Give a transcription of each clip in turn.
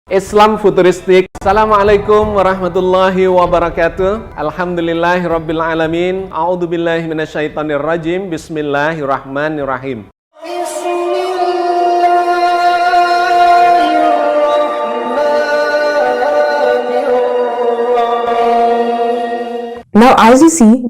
Islam futuristik. Assalamualaikum warahmatullahi wabarakatuh. Alhamdulillahirabbil alamin. A'udzubillahi minasyaitonirrajim. Bismillahirrahmanirrahim. Now IZC,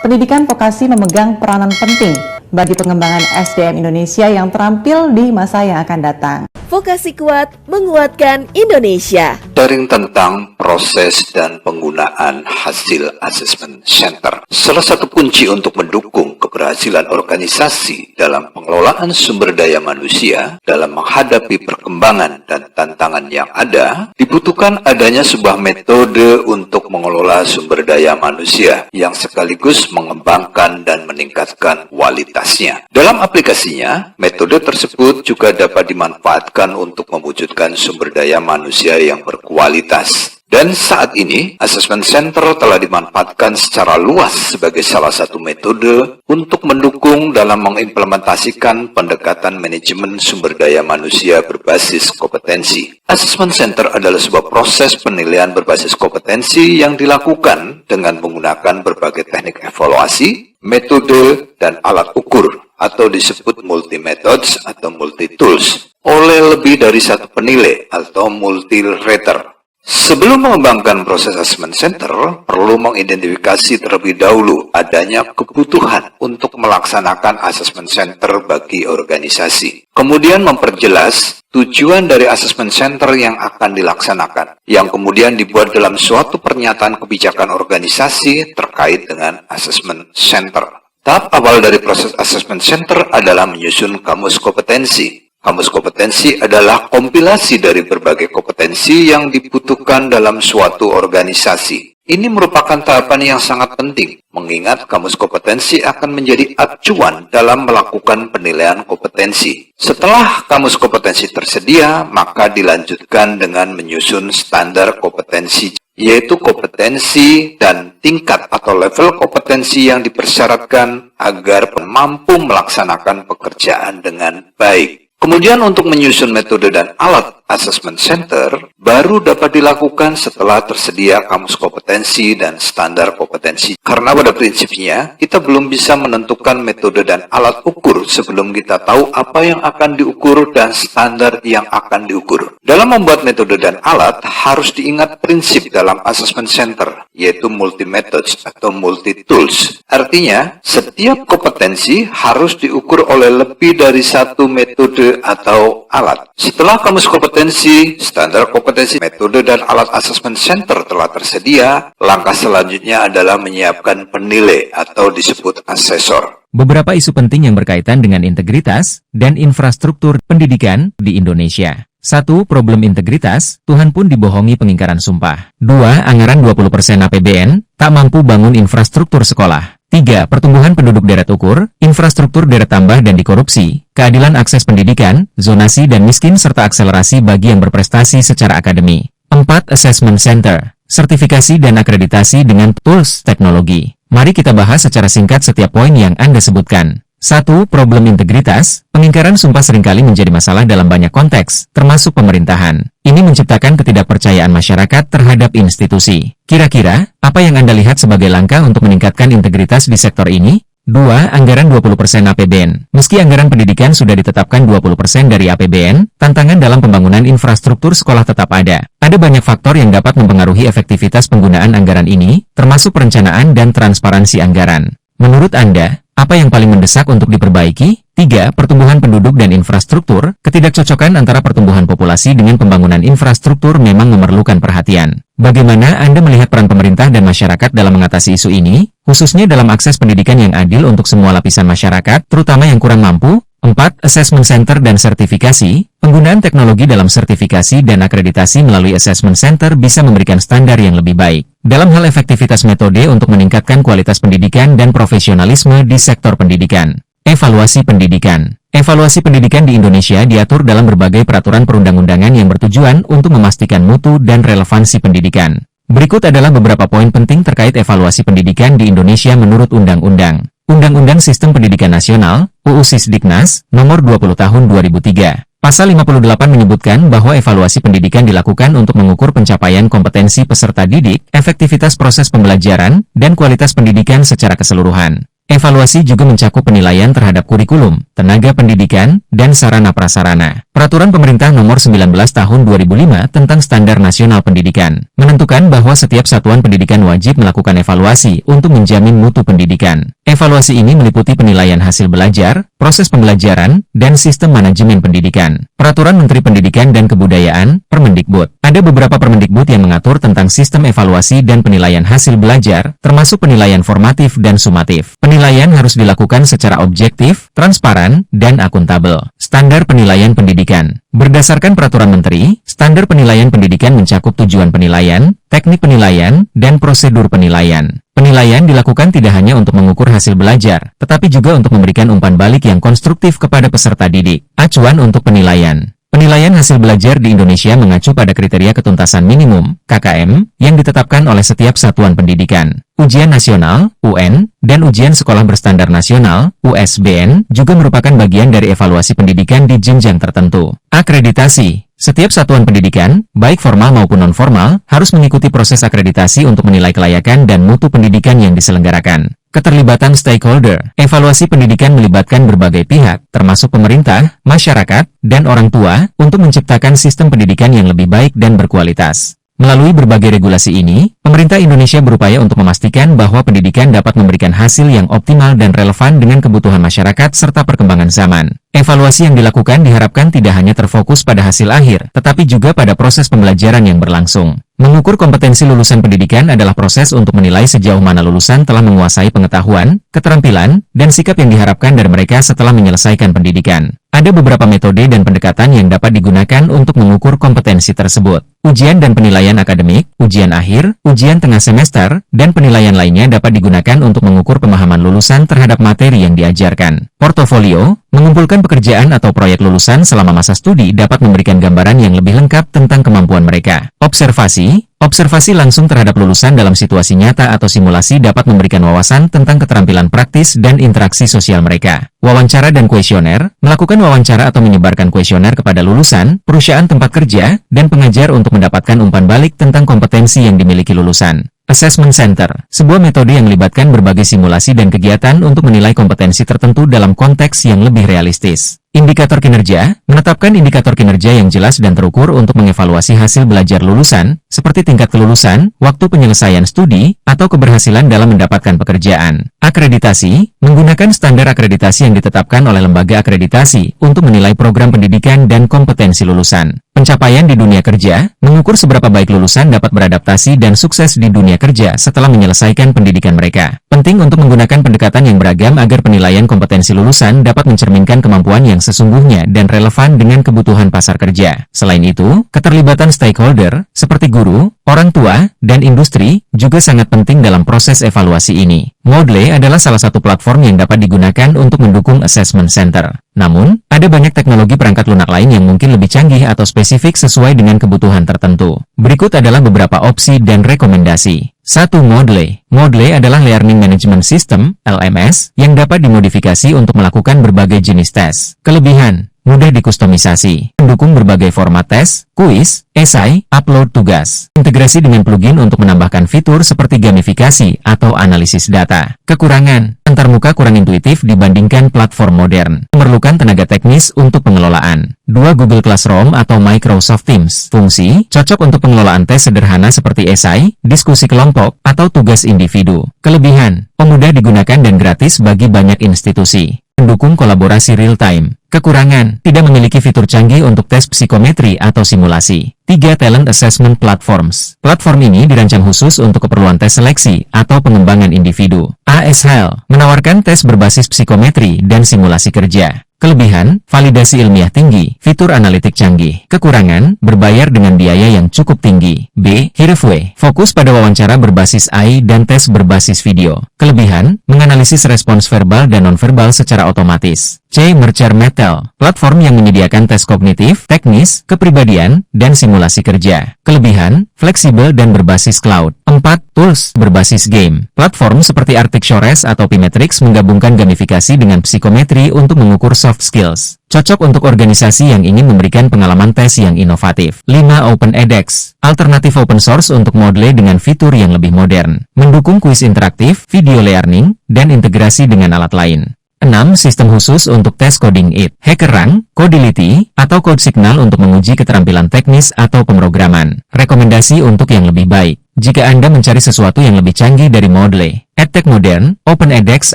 pendidikan vokasi memegang peranan penting bagi pengembangan SDM Indonesia yang terampil di masa yang akan datang. Vokasi kuat menguatkan Indonesia. Sharing tentang proses dan penggunaan hasil asesmen center. Salah satu kunci untuk mendukung keberhasilan organisasi dalam pengelolaan sumber daya manusia dalam menghadapi perkembangan dan tantangan yang ada, dibutuhkan adanya sebuah metode untuk mengelola sumber daya manusia yang sekaligus mengembangkan dan meningkatkan kualitasnya. Dalam aplikasinya, metode tersebut juga dapat dimanfaatkan untuk mewujudkan sumber daya manusia yang berkualitas. Dan saat ini, Assessment Center telah dimanfaatkan secara luas sebagai salah satu metode untuk mendukung dalam mengimplementasikan pendekatan manajemen sumber daya manusia berbasis kompetensi. Assessment Center adalah sebuah proses penilaian berbasis kompetensi yang dilakukan dengan menggunakan berbagai teknik evaluasi, metode, dan alat ukur, atau disebut multi-methods atau multi-tools, oleh lebih dari satu penilai atau multi-rater. Sebelum mengembangkan proses assessment center, perlu mengidentifikasi terlebih dahulu adanya kebutuhan untuk melaksanakan assessment center bagi organisasi. Kemudian memperjelas tujuan dari assessment center yang akan dilaksanakan, yang kemudian dibuat dalam suatu pernyataan kebijakan organisasi terkait dengan assessment center. Tahap awal dari proses assessment center adalah menyusun kamus kompetensi. Kamus kompetensi adalah kompilasi dari berbagai kompetensi yang dibutuhkan dalam suatu organisasi. Ini merupakan tahapan yang sangat penting, mengingat kamus kompetensi akan menjadi acuan dalam melakukan penilaian kompetensi. Setelah kamus kompetensi tersedia, maka dilanjutkan dengan menyusun standar kompetensi, yaitu kompetensi dan tingkat atau level kompetensi yang dipersyaratkan agar mampu melaksanakan pekerjaan dengan baik. Kemudian untuk menyusun metode dan alat assessment center baru dapat dilakukan setelah tersedia kamus kompetensi dan standar kompetensi. Karena pada prinsipnya kita belum bisa menentukan metode dan alat ukur sebelum kita tahu apa yang akan diukur dan standar yang akan diukur. Dalam membuat metode dan alat harus diingat prinsip dalam assessment center, yaitu multi-methods atau multi-tools. Artinya, setiap kompetensi harus diukur oleh lebih dari satu metode atau alat. Setelah kamus kompetensi, standar kompetensi, metode, dan alat assessment center telah tersedia, langkah selanjutnya adalah menyiapkan penilai atau disebut asesor. Beberapa isu penting yang berkaitan dengan integritas dan infrastruktur pendidikan di Indonesia. 1. Problem integritas, Tuhan pun dibohongi pengingkaran sumpah. 2. Anggaran 20% APBN, tak mampu bangun infrastruktur sekolah. 3. Pertumbuhan penduduk deret ukur, infrastruktur deret tambah dan dikorupsi, keadilan akses pendidikan, zonasi dan miskin serta akselerasi bagi yang berprestasi secara akademi. 4. Assessment Center, sertifikasi dan akreditasi dengan tools teknologi. Mari kita bahas secara singkat setiap poin yang Anda sebutkan. 1. Problem integritas, pengingkaran sumpah seringkali menjadi masalah dalam banyak konteks, termasuk pemerintahan. Ini menciptakan ketidakpercayaan masyarakat terhadap institusi. Kira-kira, apa yang Anda lihat sebagai langkah untuk meningkatkan integritas di sektor ini? 2. Anggaran 20% APBN. Meski anggaran pendidikan sudah ditetapkan 20% dari APBN, tantangan dalam pembangunan infrastruktur sekolah tetap ada. Ada banyak faktor yang dapat mempengaruhi efektivitas penggunaan anggaran ini, termasuk perencanaan dan transparansi anggaran. Menurut Anda, apa yang paling mendesak untuk diperbaiki? 3. Pertumbuhan penduduk dan infrastruktur. Ketidakcocokan antara pertumbuhan populasi dengan pembangunan infrastruktur memang memerlukan perhatian. Bagaimana Anda melihat peran pemerintah dan masyarakat dalam mengatasi isu ini, khususnya dalam akses pendidikan yang adil untuk semua lapisan masyarakat, terutama yang kurang mampu? 4. Assessment Center dan sertifikasi. Penggunaan teknologi dalam sertifikasi dan akreditasi melalui Assessment Center bisa memberikan standar yang lebih baik dalam hal efektivitas metode untuk meningkatkan kualitas pendidikan dan profesionalisme di sektor pendidikan. Evaluasi pendidikan. Evaluasi pendidikan di Indonesia diatur dalam berbagai peraturan perundang-undangan yang bertujuan untuk memastikan mutu dan relevansi pendidikan. Berikut adalah beberapa poin penting terkait evaluasi pendidikan di Indonesia menurut Undang-Undang Sistem Pendidikan Nasional, UU Sisdiknas, Nomor 20 Tahun 2003. Pasal 58 menyebutkan bahwa evaluasi pendidikan dilakukan untuk mengukur pencapaian kompetensi peserta didik, efektivitas proses pembelajaran, dan kualitas pendidikan secara keseluruhan. Evaluasi juga mencakup penilaian terhadap kurikulum, tenaga pendidikan, dan sarana prasarana. Peraturan Pemerintah Nomor 19 Tahun 2005 tentang Standar Nasional Pendidikan menentukan bahwa setiap satuan pendidikan wajib melakukan evaluasi untuk menjamin mutu pendidikan. Evaluasi ini meliputi penilaian hasil belajar, proses pembelajaran, dan sistem manajemen pendidikan. Peraturan Menteri Pendidikan dan Kebudayaan, Permendikbud. Ada beberapa Permendikbud yang mengatur tentang sistem evaluasi dan penilaian hasil belajar, termasuk penilaian formatif dan sumatif. Penilaian harus dilakukan secara objektif, transparan, dan akuntabel. Standar penilaian pendidikan. Berdasarkan Peraturan Menteri, standar penilaian pendidikan mencakup tujuan penilaian, teknik penilaian, dan prosedur penilaian. Penilaian dilakukan tidak hanya untuk mengukur hasil belajar, tetapi juga untuk memberikan umpan balik yang konstruktif kepada peserta didik. Acuan untuk penilaian. Penilaian hasil belajar di Indonesia mengacu pada kriteria ketuntasan minimum, KKM, yang ditetapkan oleh setiap satuan pendidikan. Ujian nasional, UN, dan ujian sekolah berstandar nasional, USBN, juga merupakan bagian dari evaluasi pendidikan di jenjang tertentu. Akreditasi. Setiap satuan pendidikan, baik formal maupun non-formal, harus mengikuti proses akreditasi untuk menilai kelayakan dan mutu pendidikan yang diselenggarakan. Keterlibatan stakeholder. Evaluasi pendidikan melibatkan berbagai pihak, termasuk pemerintah, masyarakat, dan orang tua, untuk menciptakan sistem pendidikan yang lebih baik dan berkualitas. Melalui berbagai regulasi ini, pemerintah Indonesia berupaya untuk memastikan bahwa pendidikan dapat memberikan hasil yang optimal dan relevan dengan kebutuhan masyarakat serta perkembangan zaman. Evaluasi yang dilakukan diharapkan tidak hanya terfokus pada hasil akhir, tetapi juga pada proses pembelajaran yang berlangsung. Mengukur kompetensi lulusan pendidikan adalah proses untuk menilai sejauh mana lulusan telah menguasai pengetahuan, keterampilan, dan sikap yang diharapkan dari mereka setelah menyelesaikan pendidikan. Ada beberapa metode dan pendekatan yang dapat digunakan untuk mengukur kompetensi tersebut. Ujian dan penilaian akademik, ujian akhir, ujian tengah semester, dan penilaian lainnya dapat digunakan untuk mengukur pemahaman lulusan terhadap materi yang diajarkan. Portofolio, mengumpulkan pekerjaan atau proyek lulusan selama masa studi dapat memberikan gambaran yang lebih lengkap tentang kemampuan mereka. Observasi, observasi langsung terhadap lulusan dalam situasi nyata atau simulasi dapat memberikan wawasan tentang keterampilan praktis dan interaksi sosial mereka. Wawancara dan kuesioner, melakukan wawancara atau menyebarkan kuesioner kepada lulusan, perusahaan tempat kerja, dan pengajar untuk mendapatkan umpan balik tentang kompetensi yang dimiliki lulusan. Assessment Center, sebuah metode yang melibatkan berbagai simulasi dan kegiatan untuk menilai kompetensi tertentu dalam konteks yang lebih realistis. Indikator kinerja, menetapkan indikator kinerja yang jelas dan terukur untuk mengevaluasi hasil belajar lulusan, seperti tingkat kelulusan, waktu penyelesaian studi, atau keberhasilan dalam mendapatkan pekerjaan. Akreditasi, menggunakan standar akreditasi yang ditetapkan oleh lembaga akreditasi untuk menilai program pendidikan dan kompetensi lulusan. Pencapaian di dunia kerja, mengukur seberapa baik lulusan dapat beradaptasi dan sukses di dunia kerja setelah menyelesaikan pendidikan mereka. Penting untuk menggunakan pendekatan yang beragam agar penilaian kompetensi lulusan dapat mencerminkan kemampuan yang sesungguhnya dan relevan dengan kebutuhan pasar kerja. Selain itu, keterlibatan stakeholder, seperti guru, orang tua, dan industri, juga sangat penting dalam proses evaluasi ini. Moodle adalah salah satu platform yang dapat digunakan untuk mendukung assessment center. Namun, ada banyak teknologi perangkat lunak lain yang mungkin lebih canggih atau spesifik sesuai dengan kebutuhan tertentu. Berikut adalah beberapa opsi dan rekomendasi. 1. Moodle. Moodle adalah Learning Management System, LMS, yang dapat dimodifikasi untuk melakukan berbagai jenis tes. Kelebihan: mudah dikustomisasi, mendukung berbagai format tes, kuis, esai, upload tugas, integrasi dengan plugin untuk menambahkan fitur seperti gamifikasi atau analisis data. Kekurangan: antarmuka kurang intuitif dibandingkan platform modern, memerlukan tenaga teknis untuk pengelolaan. 2. Google Classroom atau Microsoft Teams. Fungsi: cocok untuk pengelolaan tes sederhana seperti esai, diskusi kelompok, atau tugas individu. Kelebihan: mudah digunakan dan gratis bagi banyak institusi. Mendukung kolaborasi real-time. Kekurangan: tidak memiliki fitur canggih untuk tes psikometri atau simulasi. 3. Talent Assessment Platforms. Platform ini dirancang khusus untuk keperluan tes seleksi atau pengembangan individu. ASHL menawarkan tes berbasis psikometri dan simulasi kerja. Kelebihan: validasi ilmiah tinggi, fitur analitik canggih. Kekurangan: berbayar dengan biaya yang cukup tinggi. B. Hirefwe, fokus pada wawancara berbasis AI dan tes berbasis video. Kelebihan: menganalisis respons verbal dan nonverbal secara otomatis. C. Mercer Metal, platform yang menyediakan tes kognitif, teknis, kepribadian, dan simulasi kerja. Kelebihan: fleksibel dan berbasis cloud. 4. Tools berbasis game. Platform seperti Arcticsores atau Pimetrix menggabungkan gamifikasi dengan psikometri untuk mengukur soft skills. Cocok untuk organisasi yang ingin memberikan pengalaman tes yang inovatif. 5. Open edX. Alternatif open source untuk Moodle dengan fitur yang lebih modern. Mendukung kuis interaktif, video learning, dan integrasi dengan alat lain. 6. Sistem khusus untuk tes coding IT. HackerRank, Codility, atau CodeSignal untuk menguji keterampilan teknis atau pemrograman. Rekomendasi untuk yang lebih baik. Jika Anda mencari sesuatu yang lebih canggih dari Moodle, EdTech Modern, Open edX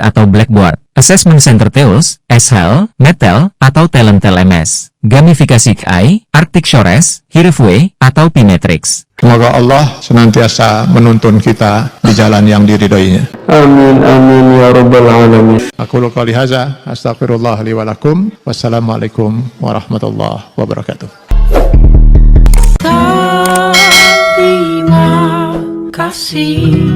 atau Blackboard, Assessment Center Tools, SHL, Metal, atau Talent LMS, Gamifikasi KI, Arcticsores, Hirefway, atau Pimetrix. Semoga Allah senantiasa menuntun kita di jalan yang diridhoinya. Amin, amin, ya rabbal alamin. Aku qouli hadza, astaghfirullah li wa lakum. Wassalamualaikum warahmatullahi wabarakatuh. Terima kasih.